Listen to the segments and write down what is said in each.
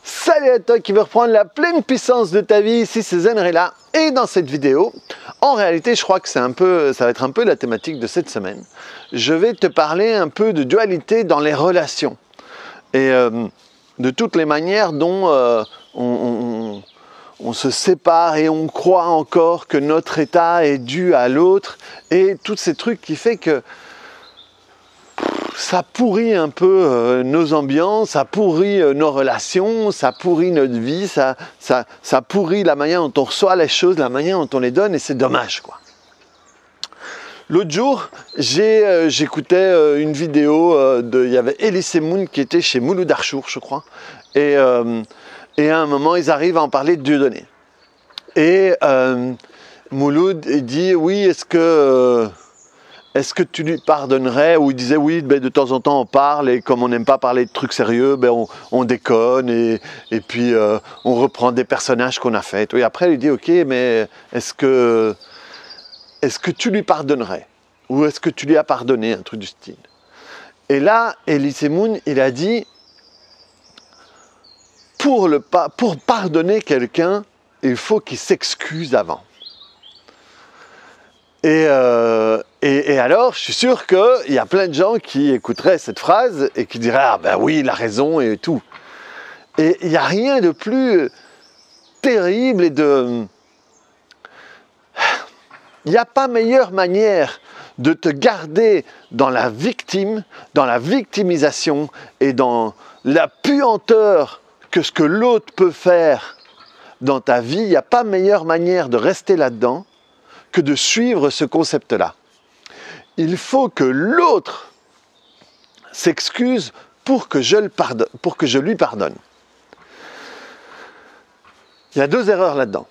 Salut à toi qui veux reprendre la pleine puissance de ta vie, ici c'est Zenrela. Et dans cette vidéo, en réalité je crois que ça va être un peu la thématique de cette semaine. Je vais te parler un peu de dualité dans les relations. Et de toutes les manières dont on se sépare et on croit encore que notre état est dû à l'autre. Et tous ces trucs qui fait que ça pourrit un peu nos ambiances, ça pourrit nos relations, ça pourrit notre vie, ça pourrit la manière dont on reçoit les choses, la manière dont on les donne, et c'est dommage, quoi. L'autre jour, j'écoutais une vidéo, il y avait Elise Moon qui était chez Mouloud Achour, je crois, et à un moment, ils arrivent à en parler de Dieudonné. Et Mouloud dit, oui, est-ce que tu lui pardonnerais? Ou il disait oui, ben, de temps en temps on parle et comme on n'aime pas parler de trucs sérieux, ben, on déconne et puis on reprend des personnages qu'on a faits. Et après il lui dit ok, mais est-ce que tu lui pardonnerais? Ou est-ce que tu lui as pardonné? Un truc du style. Et là, Elise Moon, il a dit pour pardonner quelqu'un, il faut qu'il s'excuse avant. Et alors, je suis sûr qu'il y a plein de gens qui écouteraient cette phrase et qui diraient « Ah ben oui, il a raison » et tout. Et il n'y a rien de plus terrible et de... Il n'y a pas meilleure manière de te garder dans la victime, dans la victimisation et dans la puanteur que ce que l'autre peut faire dans ta vie. Il n'y a pas meilleure manière de rester là-dedans que de suivre ce concept-là. Il faut que l'autre s'excuse pour que je lui pardonne. Il y a deux erreurs là-dedans.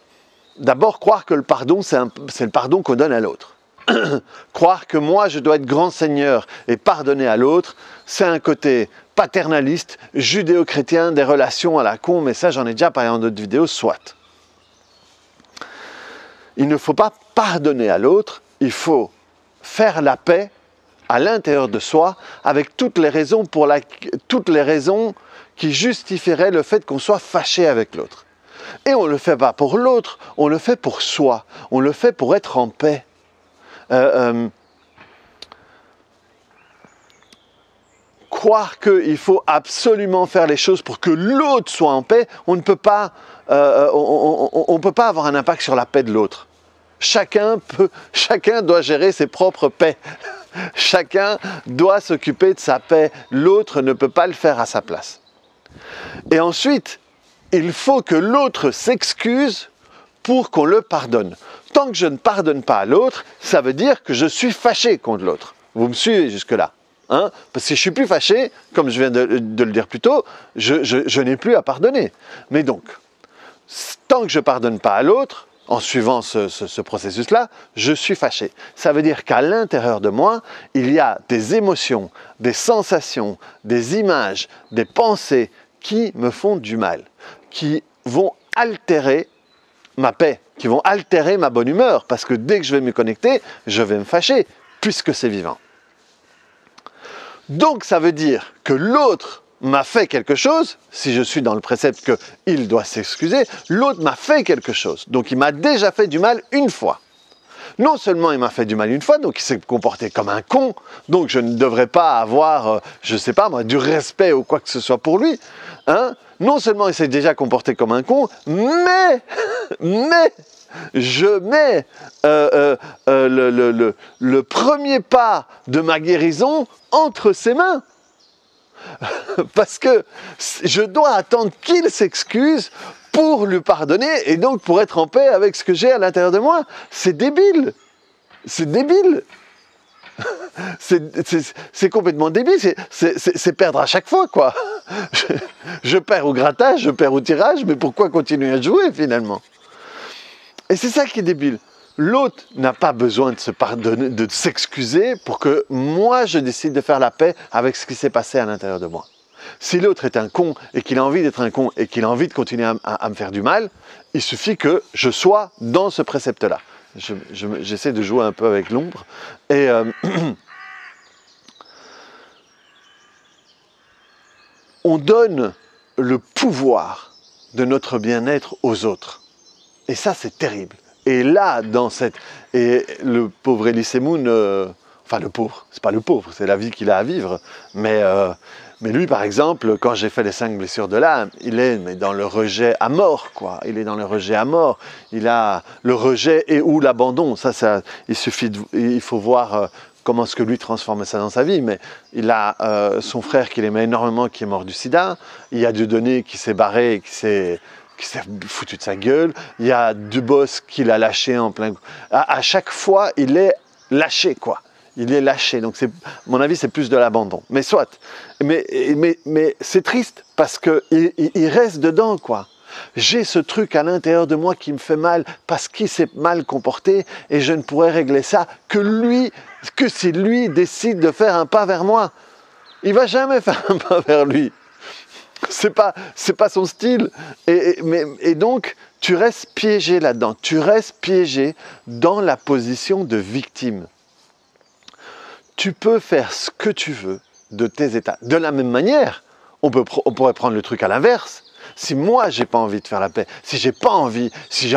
D'abord, croire que le pardon, c'est le pardon qu'on donne à l'autre. Croire que moi, je dois être grand seigneur et pardonner à l'autre, c'est un côté paternaliste, judéo-chrétien, des relations à la con, mais ça, j'en ai déjà parlé dans d'autres vidéos, soit. Il ne faut pas pardonner à l'autre, il faut faire la paix à l'intérieur de soi avec toutes les raisons qui justifieraient le fait qu'on soit fâché avec l'autre. Et on ne le fait pas pour l'autre, on le fait pour soi, on le fait pour être en paix. Croire qu'il faut absolument faire les choses pour que l'autre soit en paix, on ne peut pas, on peut pas avoir un impact sur la paix de l'autre. Chacun doit gérer ses propres paix. Chacun doit s'occuper de sa paix. L'autre ne peut pas le faire à sa place. Et ensuite, il faut que l'autre s'excuse pour qu'on le pardonne. Tant que je ne pardonne pas à l'autre, ça veut dire que je suis fâché contre l'autre. Vous me suivez jusque-là, hein? Parce que si je ne suis plus fâché, comme je viens de le dire plus tôt, je n'ai plus à pardonner. Mais donc, tant que je ne pardonne pas à l'autre, en suivant ce processus-là, je suis fâché. Ça veut dire qu'à l'intérieur de moi, il y a des émotions, des sensations, des images, des pensées qui me font du mal, qui vont altérer ma paix, qui vont altérer ma bonne humeur, parce que dès que je vais me connecter, je vais me fâcher, puisque c'est vivant. Donc ça veut dire que l'autre m'a fait quelque chose, si je suis dans le précepte qu'il doit s'excuser, l'autre m'a fait quelque chose. Donc il m'a déjà fait du mal une fois. Non seulement il m'a fait du mal une fois, donc il s'est comporté comme un con, donc je ne devrais pas avoir, je ne sais pas moi, du respect ou quoi que ce soit pour lui. Hein? Non seulement il s'est déjà comporté comme un con, mais je mets le premier pas de ma guérison entre ses mains. Parce que je dois attendre qu'il s'excuse pour lui pardonner et donc pour être en paix avec ce que j'ai à l'intérieur de moi. C'est débile. C'est débile. C'est complètement débile. C'est perdre à chaque fois, quoi. Je perds au grattage, je perds au tirage, mais pourquoi continuer à jouer finalement? Et c'est ça qui est débile. L'autre n'a pas besoin de se pardonner, de s'excuser pour que moi je décide de faire la paix avec ce qui s'est passé à l'intérieur de moi. Si l'autre est un con et qu'il a envie d'être un con et qu'il a envie de continuer à me faire du mal, il suffit que je sois dans ce précepte-là. J'essaie de jouer un peu avec l'ombre. Et on donne le pouvoir de notre bien-être aux autres. Et ça, c'est terrible. Et là, et le pauvre Elise Moon, enfin le pauvre, c'est pas le pauvre, c'est la vie qu'il a à vivre, mais lui, par exemple, quand j'ai fait les 5 blessures de l'âme, il est dans le rejet à mort, quoi. Il est dans le rejet à mort. Il a le rejet et ou l'abandon. Il faut voir comment est-ce que lui transforme ça dans sa vie. Mais il a son frère qu'il aimait énormément qui est mort du sida. Il y a Dieudonné qui s'est barré, qui s'est foutu de sa gueule. Il y a Dubos qui l'a lâché en plein... À chaque fois, il est lâché, quoi. Il est lâché, donc à mon avis c'est plus de l'abandon. Mais soit, mais c'est triste parce qu'il reste dedans, quoi. J'ai ce truc à l'intérieur de moi qui me fait mal parce qu'il s'est mal comporté et je ne pourrais régler ça que si lui décide de faire un pas vers moi. Il va jamais faire un pas vers lui. C'est pas son style. Et donc tu restes piégé là-dedans. Tu restes piégé dans la position de victime. Tu peux faire ce que tu veux de tes états. De la même manière, on pourrait prendre le truc à l'inverse. Si moi, j'ai pas envie de faire la paix, si j'ai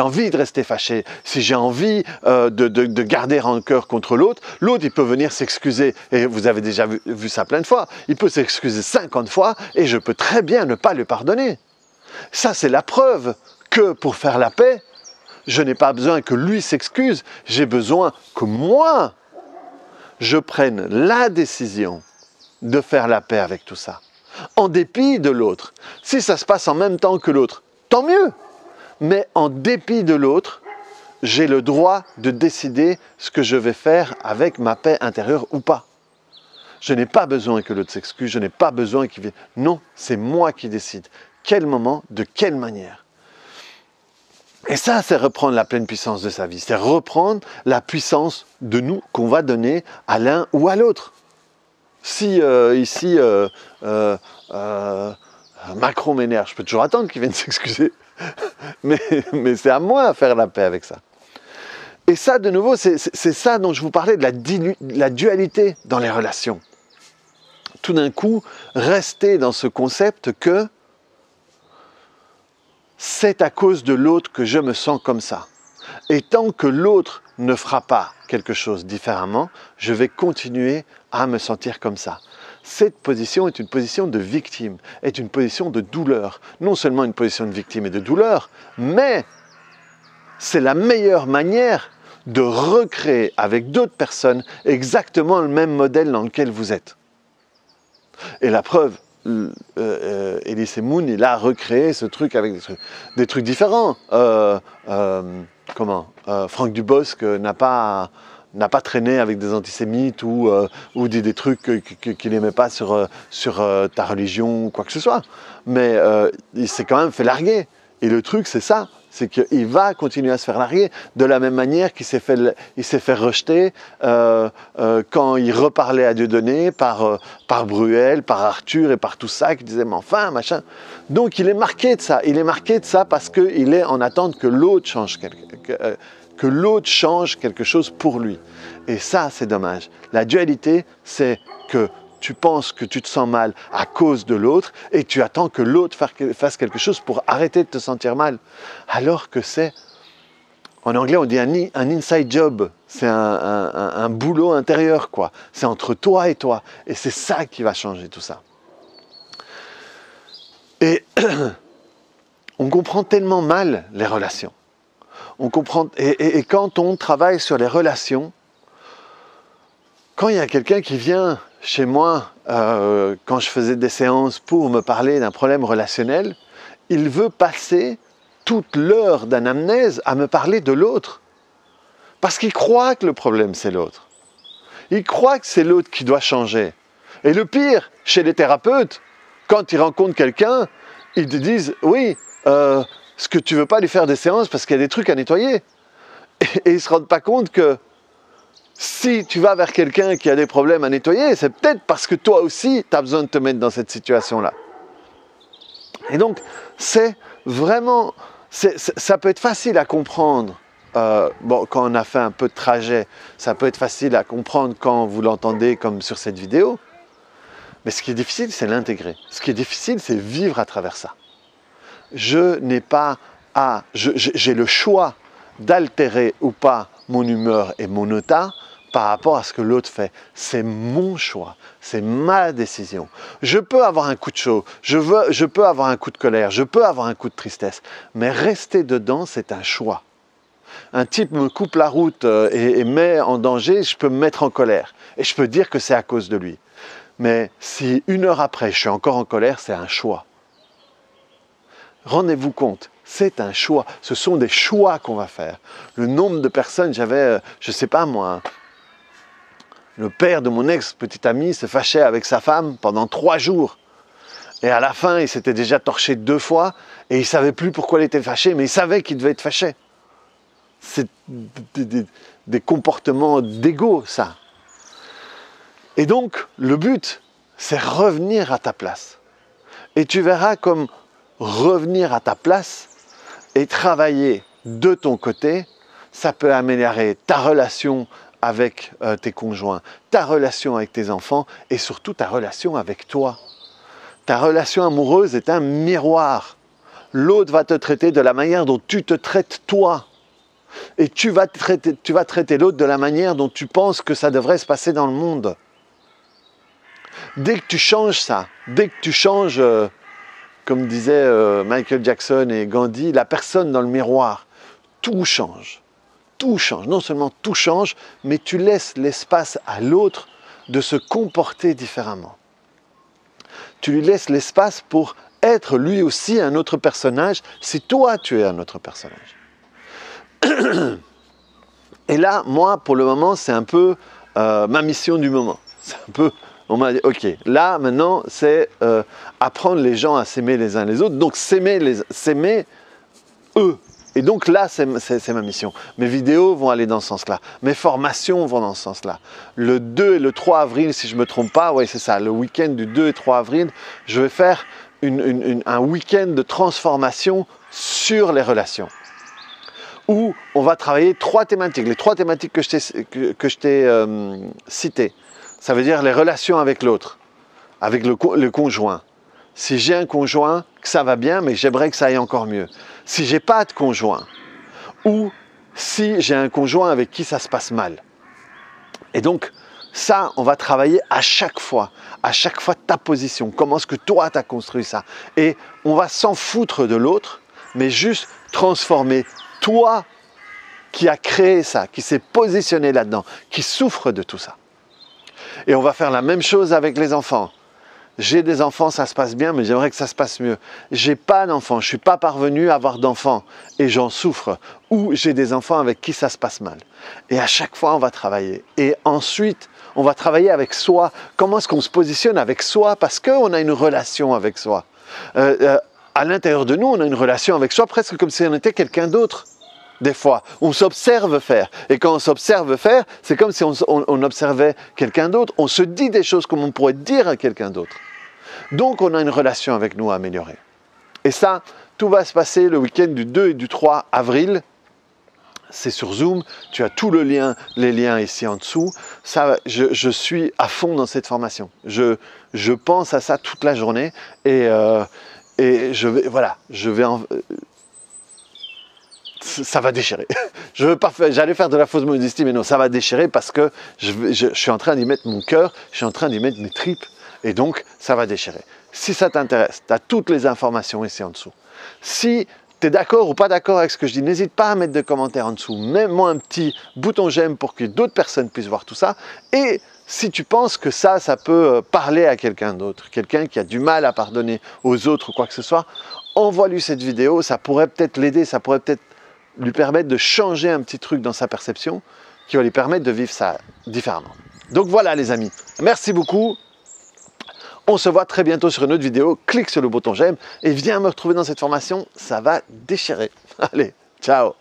envie de rester fâché, si j'ai envie de garder rancœur contre l'autre, il peut venir s'excuser. Et vous avez déjà vu ça plein de fois. Il peut s'excuser 50 fois et je peux très bien ne pas lui pardonner. Ça, c'est la preuve que pour faire la paix, je n'ai pas besoin que lui s'excuse. J'ai besoin que moi, je prenne la décision de faire la paix avec tout ça, en dépit de l'autre. Si ça se passe en même temps que l'autre, tant mieux. Mais en dépit de l'autre, j'ai le droit de décider ce que je vais faire avec ma paix intérieure ou pas. Je n'ai pas besoin que l'autre s'excuse, je n'ai pas besoin qu'il vienne. Non, c'est moi qui décide. Quel moment, de quelle manière. Et ça, c'est reprendre la pleine puissance de sa vie. C'est reprendre la puissance de nous qu'on va donner à l'un ou à l'autre. Si ici, Macron m'énerve, je peux toujours attendre qu'il vienne s'excuser. mais c'est à moi à faire la paix avec ça. Et ça, de nouveau, c'est ça dont je vous parlais, de la dualité dans les relations. Tout d'un coup, rester dans ce concept que c'est à cause de l'autre que je me sens comme ça. Et tant que l'autre ne fera pas quelque chose différemment, je vais continuer à me sentir comme ça. Cette position est une position de victime, est une position de douleur. Non seulement une position de victime et de douleur, mais c'est la meilleure manière de recréer avec d'autres personnes exactement le même modèle dans lequel vous êtes. Et la preuve, Elise Moon, il a recréé ce truc avec des trucs différents. Franck Dubosc n'a pas traîné avec des antisémites ou dit des trucs qu'il n'aimait pas sur ta religion ou quoi que ce soit. Mais il s'est quand même fait larguer. Et le truc, c'est ça. C'est qu'il va continuer à se faire larguer de la même manière qu'il s'est fait rejeter quand il reparlait à Dieudonné par Bruel, par Arthur et par tout ça, qui disait « mais enfin, machin ». Donc il est marqué de ça. Il est marqué de ça parce qu'il est en attente que l'autre change quelque chose pour lui. Et ça, c'est dommage. La dualité, c'est que tu penses que tu te sens mal à cause de l'autre et tu attends que l'autre fasse quelque chose pour arrêter de te sentir mal. Alors que c'est, en anglais on dit un inside job, c'est un boulot intérieur, quoi. C'est entre toi et toi. Et c'est ça qui va changer tout ça. Et on comprend tellement mal les relations. Et quand on travaille sur les relations, quand il y a quelqu'un qui vient chez moi, quand je faisais des séances pour me parler d'un problème relationnel, il veut passer toute l'heure d'anamnèse à me parler de l'autre. Parce qu'il croit que le problème, c'est l'autre. Il croit que c'est l'autre qui doit changer. Et le pire, chez les thérapeutes, quand ils rencontrent quelqu'un, ils te disent « Oui, est-ce que tu ne veux pas lui faire des séances parce qu'il y a des trucs à nettoyer ?» Et ils ne se rendent pas compte que si tu vas vers quelqu'un qui a des problèmes à nettoyer, c'est peut-être parce que toi aussi, tu as besoin de te mettre dans cette situation-là. Et donc, c'est vraiment... ça peut être facile à comprendre. Quand on a fait un peu de trajet, ça peut être facile à comprendre quand vous l'entendez comme sur cette vidéo. Mais ce qui est difficile, c'est l'intégrer. Ce qui est difficile, c'est vivre à travers ça. Je n'ai pas à... J'ai le choix d'altérer ou pas mon humeur et mon état par rapport à ce que l'autre fait. C'est mon choix, c'est ma décision. Je peux avoir un coup de chaud, je peux avoir un coup de colère, je peux avoir un coup de tristesse, mais rester dedans, c'est un choix. Un type me coupe la route et met en danger, je peux me mettre en colère. Et je peux dire que c'est à cause de lui. Mais si 1 heure après, je suis encore en colère, c'est un choix. Rendez-vous compte, c'est un choix. Ce sont des choix qu'on va faire. Le nombre de personnes, j'avais, je ne sais pas moi, le père de mon ex-petit ami se fâchait avec sa femme pendant 3 jours. Et à la fin, il s'était déjà torché 2 fois et il ne savait plus pourquoi il était fâché, mais il savait qu'il devait être fâché. C'est des comportements d'égo, ça. Et donc, le but, c'est revenir à ta place. Et tu verras comme revenir à ta place et travailler de ton côté, ça peut améliorer ta relation avec tes conjoints, ta relation avec tes enfants et surtout ta relation avec toi. Ta relation amoureuse est un miroir. L'autre va te traiter de la manière dont tu te traites toi. Et tu vas traiter l'autre de la manière dont tu penses que ça devrait se passer dans le monde. Dès que tu changes ça, dès que tu changes, comme disaient Michael Jackson et Gandhi, la personne dans le miroir, tout change. Tout change. Non seulement tout change, mais tu laisses l'espace à l'autre de se comporter différemment. Tu lui laisses l'espace pour être lui aussi un autre personnage, si toi tu es un autre personnage. Et là, moi, pour le moment, c'est un peu ma mission du moment. C'est un peu, on m'a dit, ok, là, maintenant, c'est apprendre les gens à s'aimer les uns les autres. Donc, s'aimer eux. Et donc là, c'est ma mission. Mes vidéos vont aller dans ce sens-là. Mes formations vont dans ce sens-là. Le 2 et le 3 avril, si je ne me trompe pas, oui, c'est ça, le week-end du 2 et 3 avril, je vais faire un week-end de transformation sur les relations, où on va travailler 3 thématiques. Les 3 thématiques que je t'ai citées. Ça veut dire les relations avec l'autre, avec le conjoint. Si j'ai un conjoint, ça va bien, mais j'aimerais que ça aille encore mieux. Si j'ai pas de conjoint, ou si j'ai un conjoint avec qui ça se passe mal. Et donc, ça, on va travailler à chaque fois ta position. Comment est-ce que toi, tu as construit ça? Et on va s'en foutre de l'autre, mais juste transformer toi qui a créé ça, qui s'est positionné là-dedans, qui souffre de tout ça. Et on va faire la même chose avec les enfants. J'ai des enfants, ça se passe bien, mais j'aimerais que ça se passe mieux. J'ai pas d'enfants, je suis pas parvenu à avoir d'enfants et j'en souffre. Ou j'ai des enfants avec qui ça se passe mal. Et à chaque fois, on va travailler. Et ensuite, on va travailler avec soi. Comment est-ce qu'on se positionne avec soi? Parce qu'on a une relation avec soi. À l'intérieur de nous, on a une relation avec soi presque comme si on était quelqu'un d'autre. Des fois, on s'observe faire. Et quand on s'observe faire, c'est comme si on observait quelqu'un d'autre. On se dit des choses comme on pourrait dire à quelqu'un d'autre. Donc, on a une relation avec nous à améliorer. Et ça, tout va se passer le week-end du 2 et du 3 avril. C'est sur Zoom. Tu as tous les liens ici en dessous. Ça, je suis à fond dans cette formation. Je pense à ça toute la journée. Et ça va déchirer. J'allais faire de la fausse modestie, mais non, ça va déchirer parce que je suis en train d'y mettre mon cœur, je suis en train d'y mettre mes tripes, et donc ça va déchirer. Si ça t'intéresse, tu as toutes les informations ici en dessous. Si tu es d'accord ou pas d'accord avec ce que je dis, n'hésite pas à mettre des commentaires en dessous. Mets-moi un petit bouton j'aime pour que d'autres personnes puissent voir tout ça. Et si tu penses que ça peut parler à quelqu'un d'autre, quelqu'un qui a du mal à pardonner aux autres ou quoi que ce soit, envoie-lui cette vidéo, ça pourrait peut-être l'aider, ça pourrait peut-être lui permettre de changer un petit truc dans sa perception qui va lui permettre de vivre ça différemment. Donc voilà les amis, merci beaucoup. On se voit très bientôt sur une autre vidéo. Clique sur le bouton j'aime et viens me retrouver dans cette formation, ça va déchirer. Allez, ciao.